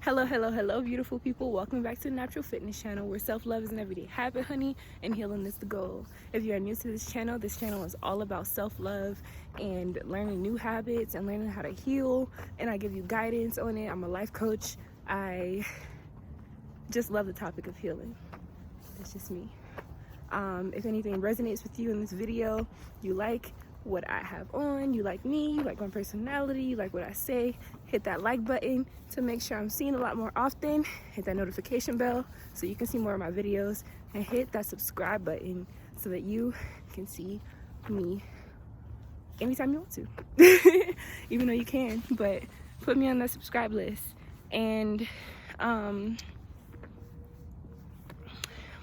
Hello, beautiful people. Welcome back to the Natural Fitness channel, where self-love is an everyday habit, honey, and healing is the goal. If you are new to this channel is all about self-love and learning new habits and learning how to heal, and I give you guidance on it. I'm a life coach. I just love the topic of healing. That's just me. If anything resonates with you in this video, you like what I have on, you like me, you like my personality, you like what I say, hit that like button to make sure I'm seen a lot more often. Hit that notification bell so you can see more of my videos, and hit that subscribe button so that you can see me anytime you want to. Even though you can, but put me on that subscribe list. And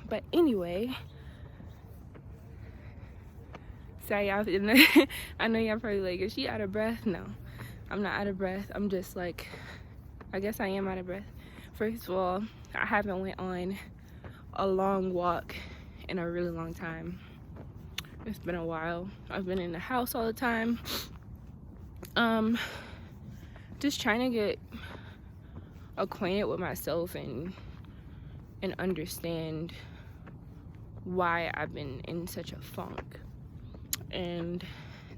but anyway, sorry y'all. I know y'all probably like, is she out of breath? No, I'm not out of breath. I'm just like, I guess I am out of breath. First of all, I haven't went on a long walk in a really long time. It's been a while. I've been in the house all the time. Just trying to get acquainted with myself and understand why I've been in such a funk. And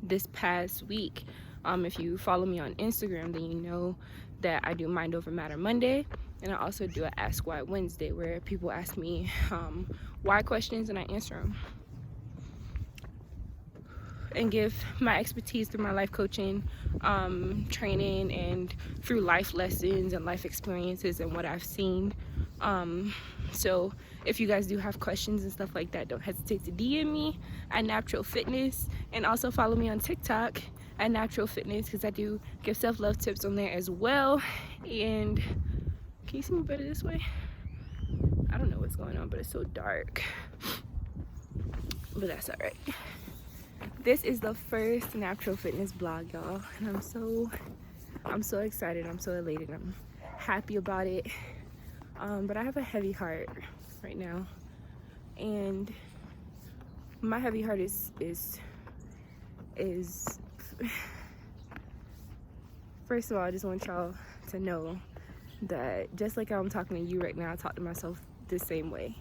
this past week, if you follow me on Instagram, then you know that I do Mind Over Matter Monday, and I also do an Ask Why Wednesday, where people ask me why questions and I answer them and give my expertise through my life coaching, training, and through life lessons and life experiences and what I've seen. So if you guys do have questions and stuff like that, don't hesitate to DM me at Natural Fitness, and also follow me on TikTok at Natural Fitness, because I do give self-love tips on there as well. And can you see me better this way? I don't know what's going on, but it's so dark, but that's all right. This is the first Natural Fitness vlog, y'all, and I'm so excited. I'm so elated. I'm happy about it. But I have a heavy heart right now, and my heavy heart is first of all, I just want y'all to know that just like I'm talking to you right now, I talk to myself the same way.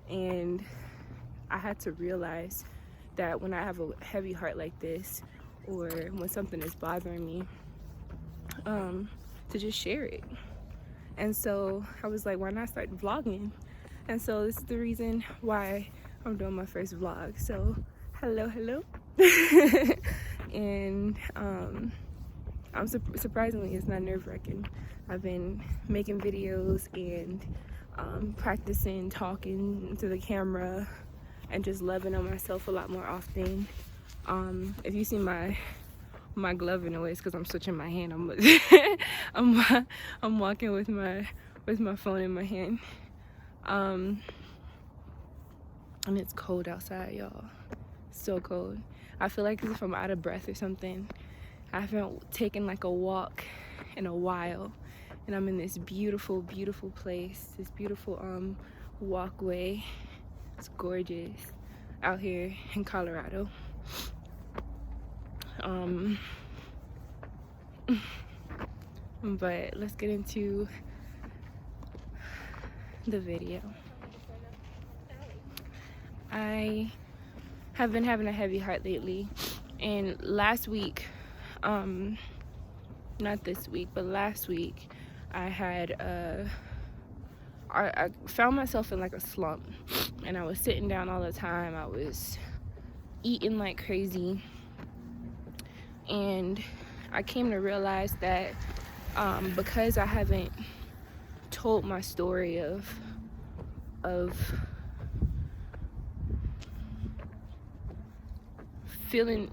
And I had to realize that when I have a heavy heart like this, or when something is bothering me, to just share it. And so I was like, why not start vlogging? And so this is the reason why I'm doing my first vlog. So hello. And I'm surprisingly, it's not nerve-wracking. I've been making videos and practicing talking to the camera and just loving on myself a lot more often. If you see my glove in the way, it's because I'm switching my hand. I'm walking with my phone in my hand. And it's cold outside, y'all. So cold. I feel like as if I'm out of breath or something. I haven't taken like a walk in a while, and I'm in this beautiful place, this beautiful walkway. It's gorgeous out here in Colorado. But let's get into the video. I have been having a heavy heart lately, and last week, not this week, but last week, I found myself in like a slump, and I was sitting down all the time. I was eating like crazy, and I came to realize that because I haven't told my story of feeling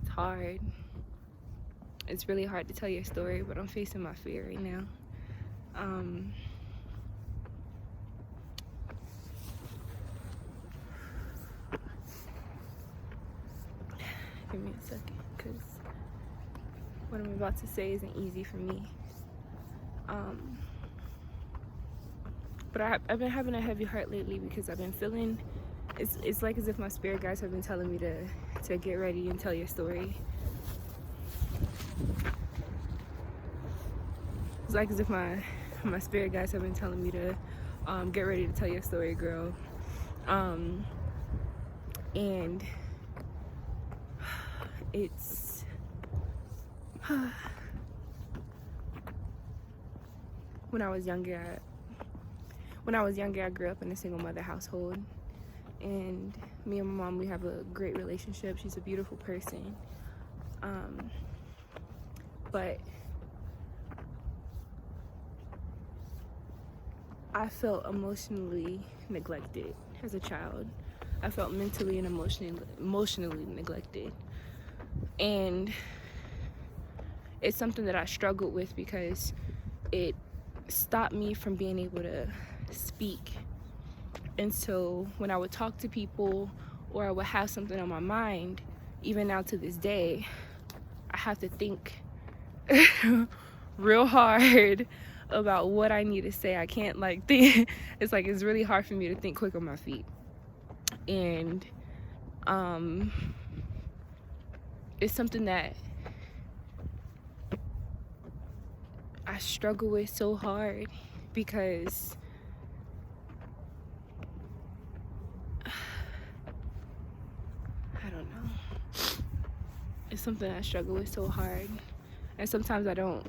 it's hard. It's really hard to tell your story, but I'm facing my fear right now. Give me a second, because what I'm about to say isn't easy for me. But I've been having a heavy heart lately because I've been feeling, it's like as if my spirit guides have been telling me to get ready and tell your story. It's like as if my spirit guides have been telling me to get ready to tell your story, girl. And it's when I was younger, I grew up in a single mother household, and me and my mom, we have a great relationship. She's a beautiful person, but I felt emotionally neglected as a child. I felt mentally and emotionally neglected, and it's something that I struggled with because it stopped me from being able to speak. And so when I would talk to people or I would have something on my mind, even now to this day, I have to think real hard about what I need to say. I can't think. It's really hard for me to think quick on my feet. And it's something that I struggle with so hard because I don't know. It's something I struggle with so hard. And sometimes I don't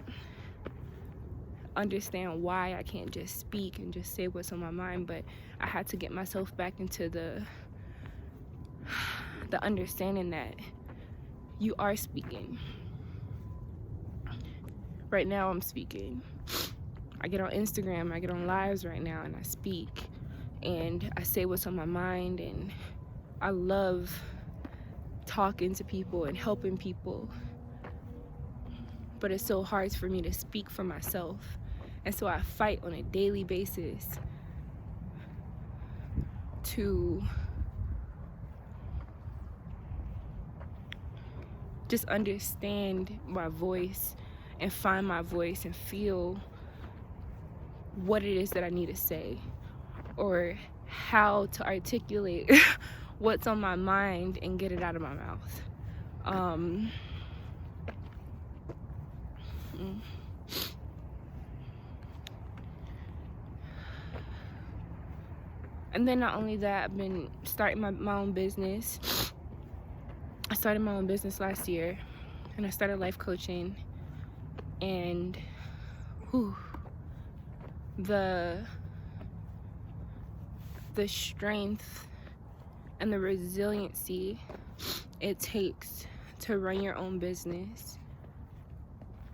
understand why I can't just speak and just say what's on my mind, but I had to get myself back into the understanding that you are speaking. Right now I'm speaking. I get on Instagram, I get on lives right now, and I speak and I say what's on my mind, and I love talking to people and helping people, but it's so hard for me to speak for myself. And so I fight on a daily basis to just understand my voice and find my voice and feel what it is that I need to say, or how to articulate what's on my mind and get it out of my mouth. And then not only that, I've been starting my own business. I started my own business last year, and I started life coaching, and the strength and the resiliency it takes to run your own business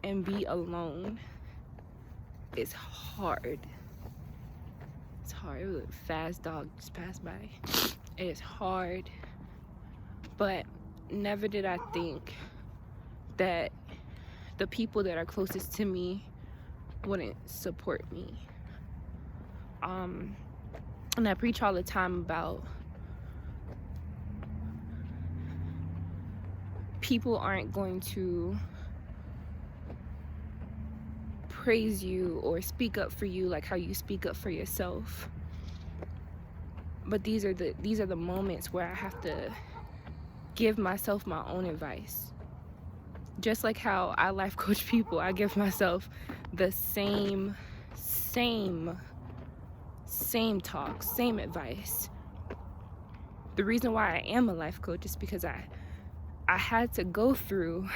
and be alone is hard. It's hard. It was a fast dog just passed by. It is hard, but never did I think that the people that are closest to me wouldn't support me. And I preach all the time about people aren't going to praise you or speak up for you like how you speak up for yourself. But these are the moments where I have to give myself my own advice. Just like how I life coach people, I give myself the same talk, same advice. The reason why I am a life coach is because I had to go through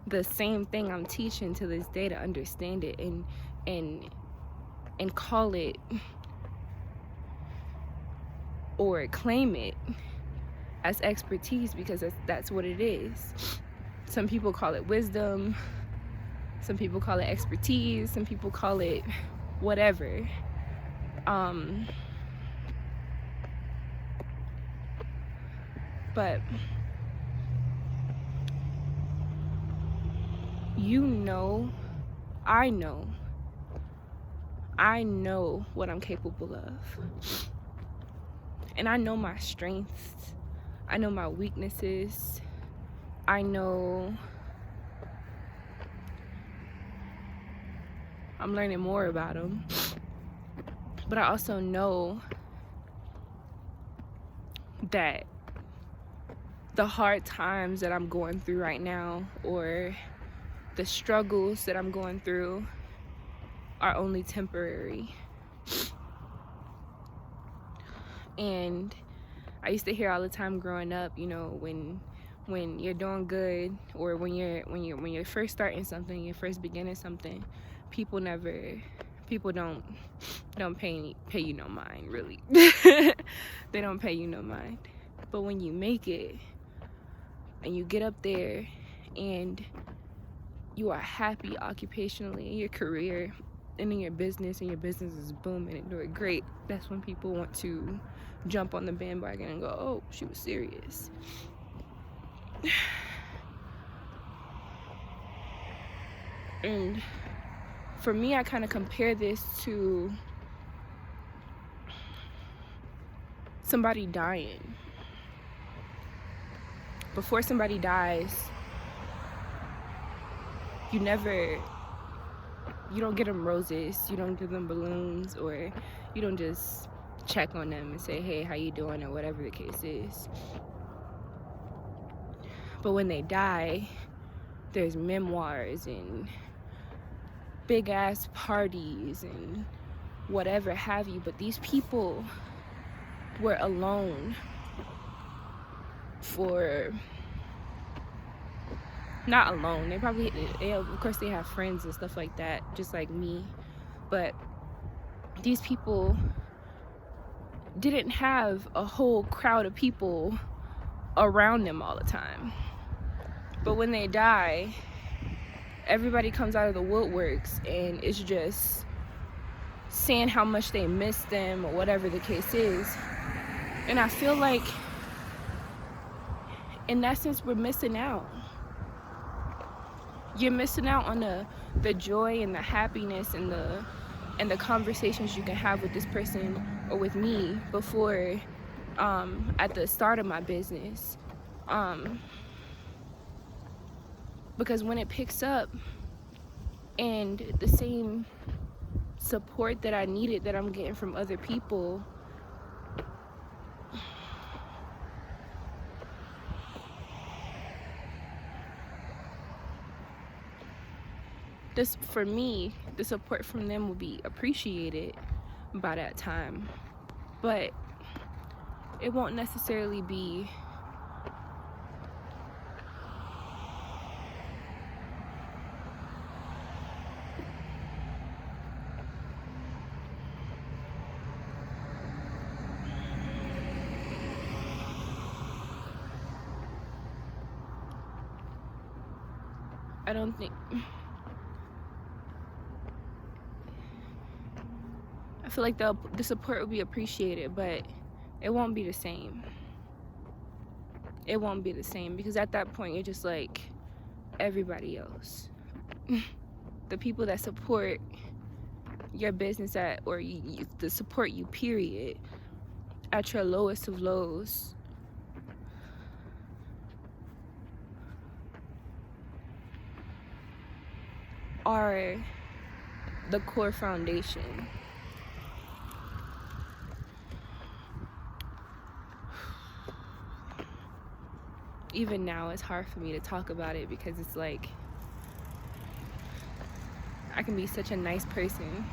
the same thing I'm teaching to this day to understand it and call it or claim it as expertise, because that's what it is. Some people call it wisdom, some people call it expertise, some people call it whatever. But I know what I'm capable of. And I know my strengths. I know my weaknesses. I know I'm learning more about them. But I also know that the hard times that I'm going through right now, or the struggles that I'm going through are only temporary. And I used to hear all the time growing up, you know, when you're doing good, or when you're first starting something, you're first beginning something, people don't pay you no mind, really. They don't pay you no mind. But when you make it and you get up there and you are happy occupationally in your career and in your business, and your business is booming and doing great, that's when people want to jump on the bandwagon and go, oh, she was serious. And for me, I kind of compare this to somebody dying. Before somebody dies, you don't get them roses, you don't give them balloons, or you don't just check on them and say, hey, how you doing, or whatever the case is. But when they die, there's memoirs and big ass parties and whatever have you. But these people were alone for, not alone, of course they have friends and stuff like that, just like me, but these people didn't have a whole crowd of people around them all the time. But when they die, everybody comes out of the woodworks and it's just saying how much they miss them, or whatever the case is. And I feel like in that sense, we're missing out. You're missing out on the joy and the happiness and the conversations you can have with this person or with me before, at the start of my business. Because when it picks up and the same support that I needed that I'm getting from other people, this, for me, the support from them will be appreciated by that time, but it won't necessarily be I feel like the support will be appreciated, but it won't be the same. It won't be the same, because at that point you're just like everybody else. The people that support your business the support you, period, at your lowest of lows, are the core foundation. Even now, it's hard for me to talk about it, because it's like I can be such a nice person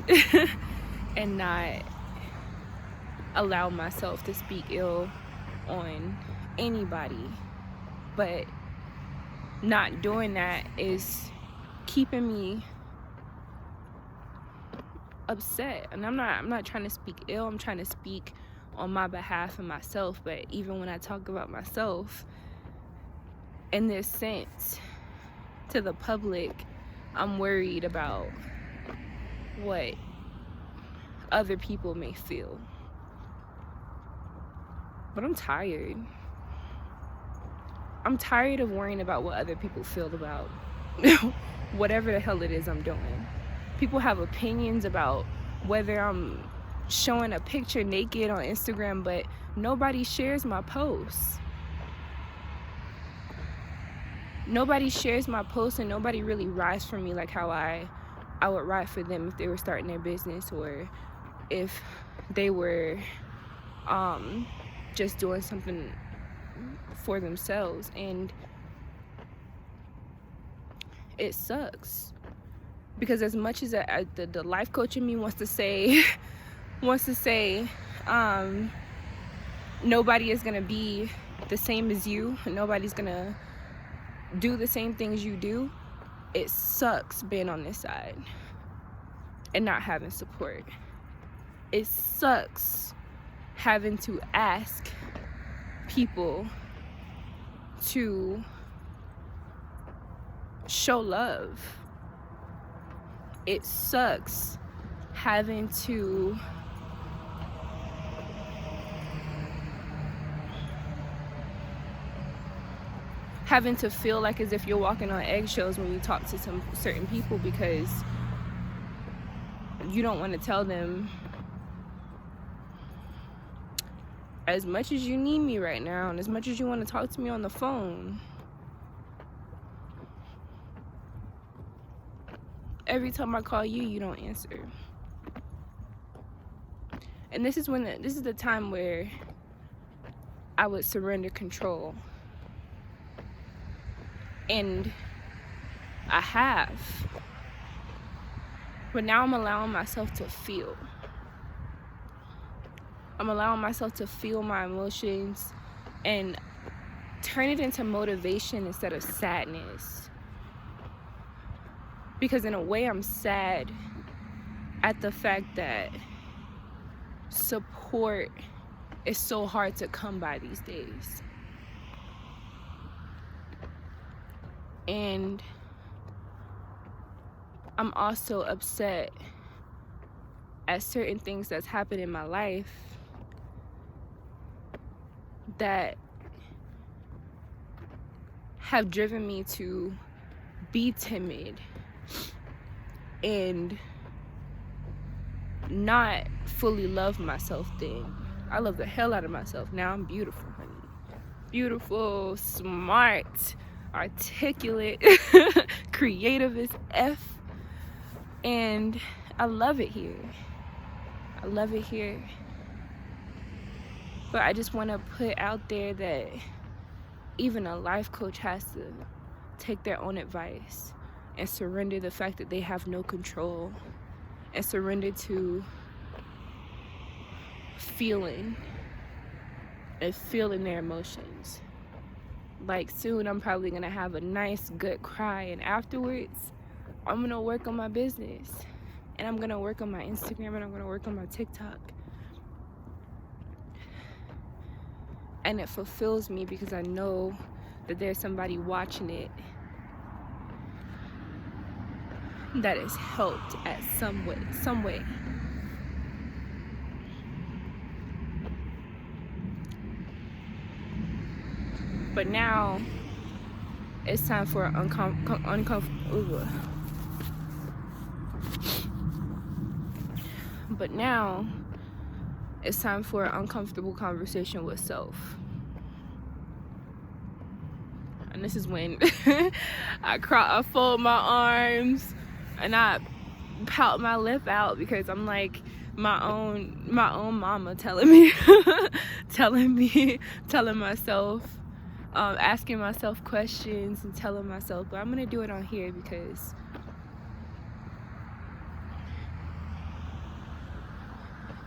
and not allow myself to speak ill on anybody, but not doing that is keeping me upset. And I'm not trying to speak ill, I'm trying to speak on my behalf and myself. But even when I talk about myself in this sense to the public, I'm worried about what other people may feel. But I'm tired. I'm tired of worrying about what other people feel about whatever the hell it is I'm doing. People have opinions about whether I'm showing a picture naked on Instagram, but nobody shares my posts. Nobody shares my posts, and nobody really rides for me like how I would ride for them if they were starting their business, or if they were just doing something for themselves. And it sucks. Because as much as the life coach in me wants to say nobody is gonna be the same as you, nobody's gonna do the same things you do, it sucks being on this side and not having support. It sucks having to ask people to show love. It sucks having to feel like as if you're walking on eggshells when you talk to some certain people, because you don't want to tell them, as much as you need me right now and as much as you want to talk to me on the phone, every time I call you, you don't answer. And this is the time where I would surrender control. And I have. But now I'm allowing myself to feel. I'm allowing myself to feel my emotions and turn it into motivation instead of sadness. Because in a way, I'm sad at the fact that support is so hard to come by these days. And I'm also upset at certain things that's happened in my life that have driven me to be timid and not fully love myself then. I love the hell out of myself. Now I'm beautiful, honey. Beautiful, smart, articulate, creative as F. And I love it here. I love it here. But I just want to put out there that even a life coach has to take their own advice and surrender the fact that they have no control, and surrender to feeling their emotions. Like, soon I'm probably gonna have a nice good cry, and afterwards I'm gonna work on my business, and I'm gonna work on my Instagram, and I'm gonna work on my TikTok. And it fulfills me because I know that there's somebody watching it that is helped at some way. But now it's time for uncomfortable. But now it's time for an uncomfortable conversation with self. And this is when I fold my arms and I pout my lip out, because I'm like my own mama telling me, telling myself, asking myself questions and telling myself. But I'm gonna do it on here because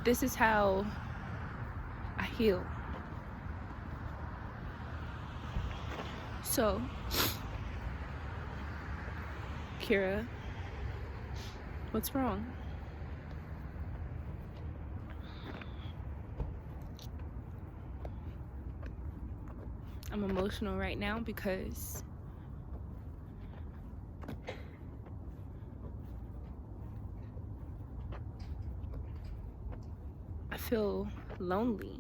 this is how I heal. So, Kira, what's wrong? I'm emotional right now because I feel lonely.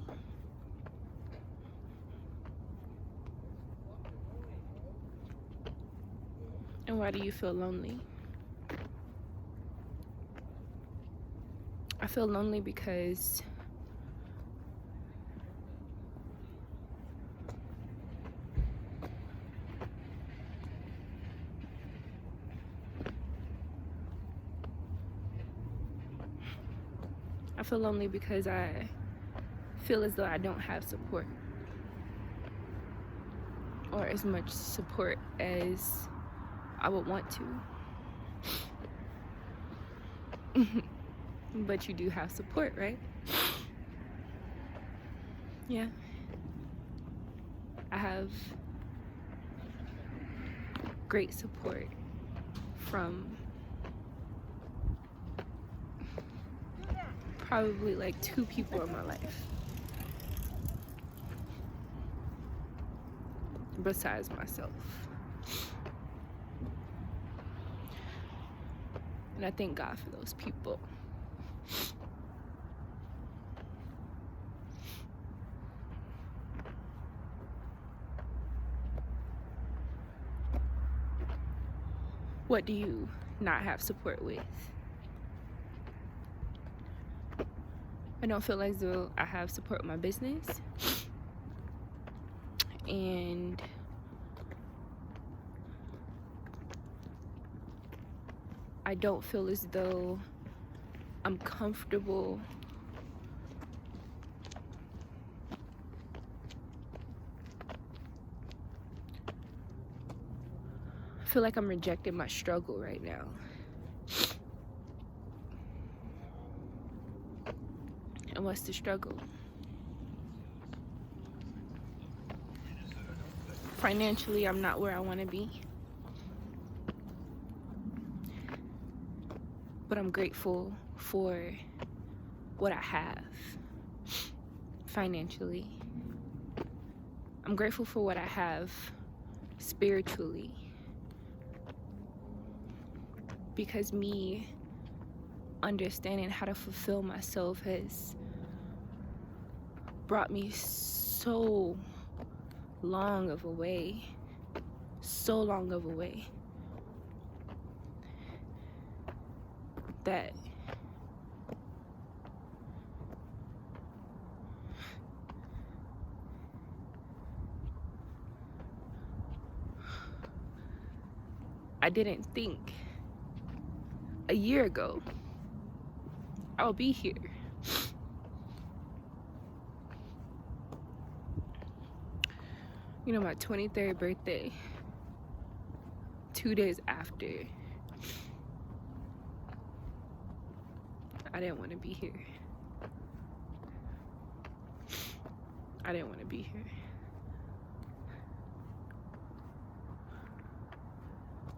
And why do you feel lonely? I feel lonely because I feel as though I don't have support, or as much support as I would want to. But you do have support, right? Yeah. I have great support from probably like 2 people in my life besides myself. And I thank God for those people. What do you not have support with? I don't feel like though I have support with my business, and I don't feel as though I'm comfortable I feel like I'm rejecting my struggle right now. And what's the struggle? Financially, I'm not where I want to be. But I'm grateful for what I have financially. I'm grateful for what I have spiritually. Because me understanding how to fulfill myself has brought me so long of a way that I didn't think a year ago I'll be here. You know, my 23rd birthday, 2 days after, I didn't want to be here. I didn't want to be here.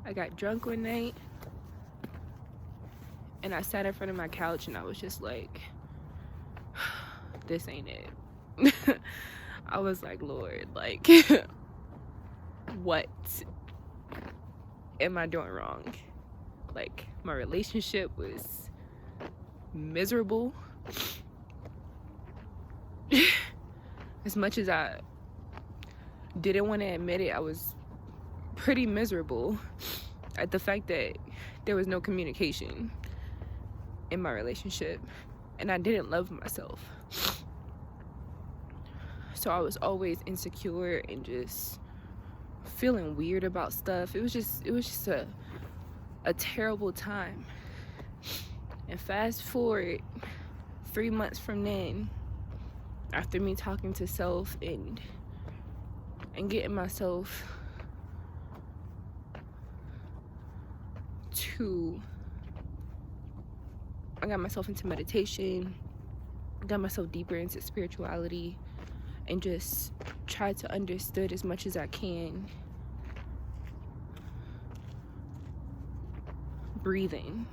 I got drunk one night, and I sat in front of my couch, and I was just like, this ain't it. I was like, Lord, like, what am I doing wrong? Like, my relationship was miserable. As much as I didn't want to admit it, I was pretty miserable at the fact that there was no communication in my relationship, and I didn't love myself. So I was always insecure and just feeling weird about stuff. It was just a terrible time. And fast forward 3 months from then, after me talking to self and getting myself I got myself into meditation, got myself deeper into spirituality, and just tried to understand as much as I can breathing.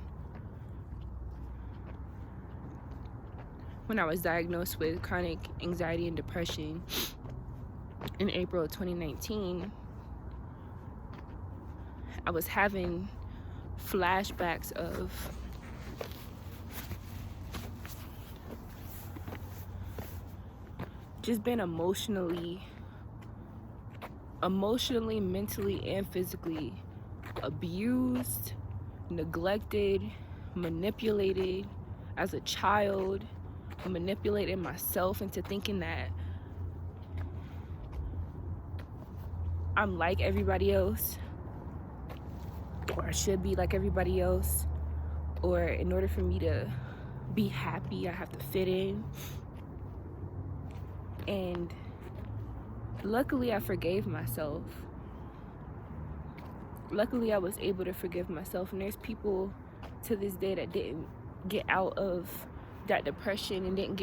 When I was diagnosed with chronic anxiety and depression in April of 2019, I was having flashbacks of just being emotionally, mentally, and physically abused, neglected, manipulated as a child, manipulated myself into thinking that I'm like everybody else, or I should be like everybody else, or in order for me to be happy, I have to fit in. And luckily I forgave myself. luckily I was able to forgive myself. And there's people to this day that didn't get out of that depression and didn't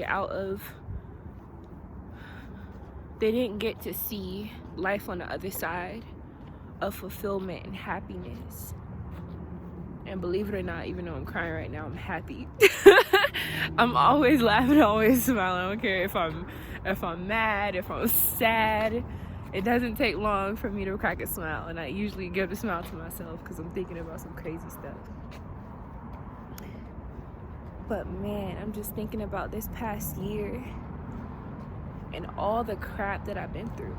get to see life on the other side of fulfillment and happiness. And believe it or not, even though I'm crying right now, I'm happy. I'm always laughing, always smiling. I don't care if I'm mad, if I'm sad. It doesn't take long for me to crack a smile, and I usually give a smile to myself because I'm thinking about some crazy stuff. But man, I'm just thinking about this past year and all the crap that I've been through.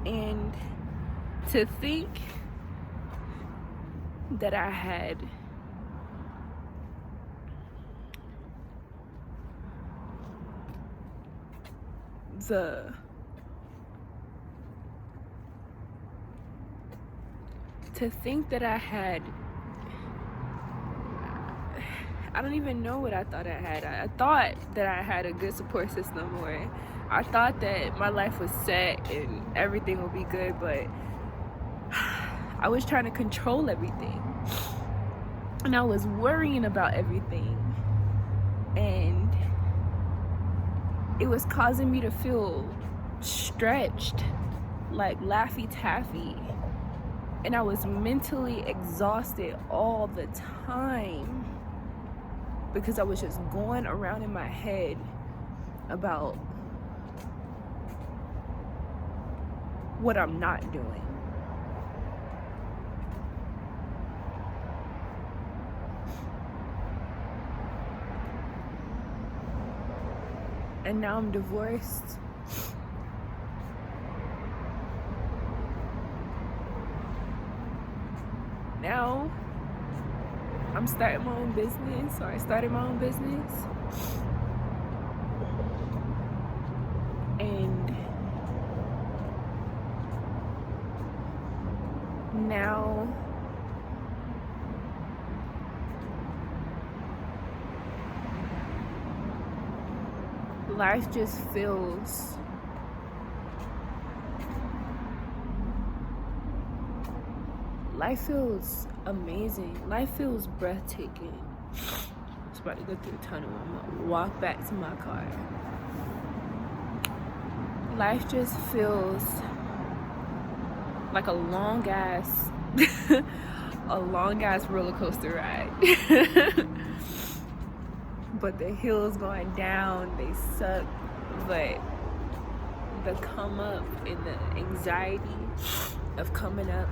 And to think that I had I don't even know what I thought I had. I thought that I had a good support system, or I thought that my life was set and everything would be good, but I was trying to control everything. And I was worrying about everything. And it was causing me to feel stretched, like Laffy Taffy. And I was mentally exhausted all the time because I was just going around in my head about what I'm not doing. And now I'm divorced. Now I'm starting my own business, or I started my own business. And now life just feels amazing. Life feels breathtaking. I was about to go through a tunnel. I'm gonna walk back to my car. Life just feels like a long ass roller coaster ride. But the hills going down, they suck. But the come up and the anxiety of coming up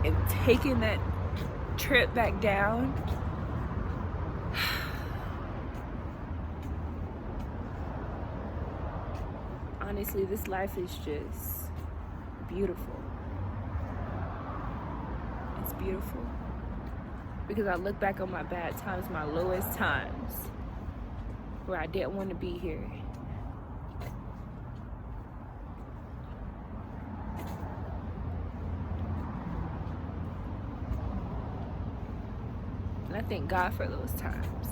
and taking that trip back down, honestly, this life is just beautiful. It's beautiful. Because I look back on my bad times, my lowest times, where I didn't want to be here. And I thank God for those times.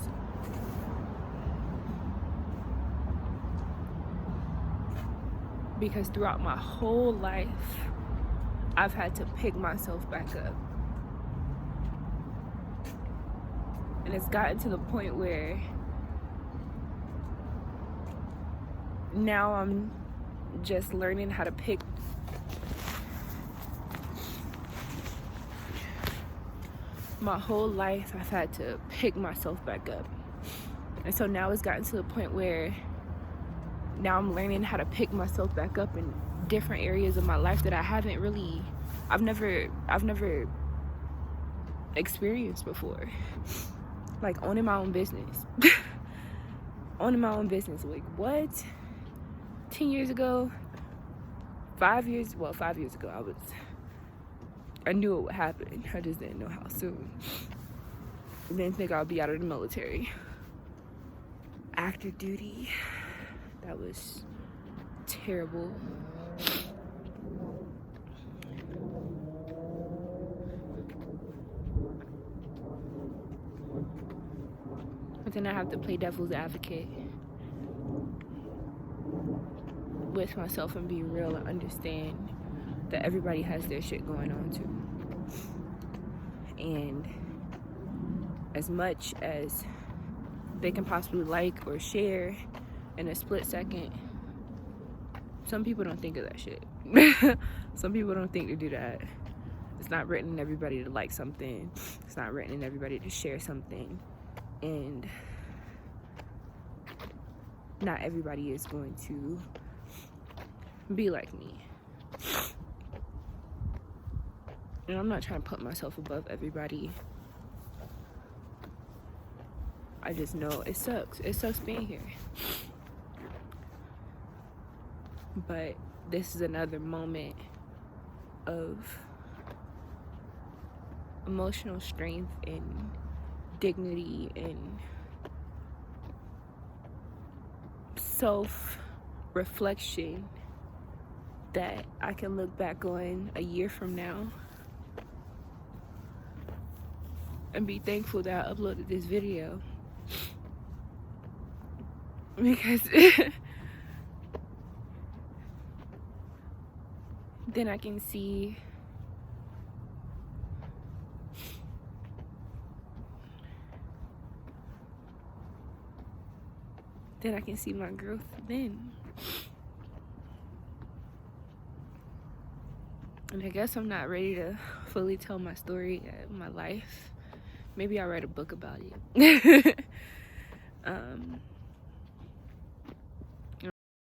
Because throughout my whole life, I've had to pick myself back up. And it's gotten to the point where now I'm just learning how to pick my whole life. I've had to pick myself back up. And so now it's gotten to the point where now I'm learning how to pick myself back up in different areas of my life that I've never experienced before. Like owning my own business. Owning my own business. Like what? 10 years ago, 5 years ago, I knew it would happen. I just didn't know how soon. I didn't think I'd be out of the military. Active duty. That was terrible. But then I have to play devil's advocate. with myself and be real and understand that everybody has their shit going on too. And as much as they can possibly like or share in a split second, some people don't think of that shit. Some people don't think to do that. It's not written in everybody to like something. It's not written in everybody to share something. And not everybody is going to be like me. And I'm not trying to put myself above everybody. I just know it sucks. It sucks being here. But this is another moment of emotional strength and dignity and self-reflection that I can look back on a year from now and be thankful that I uploaded this video. Because then I can see my growth then. And I guess I'm not ready to fully tell my story of my life. Maybe I'll write a book about it.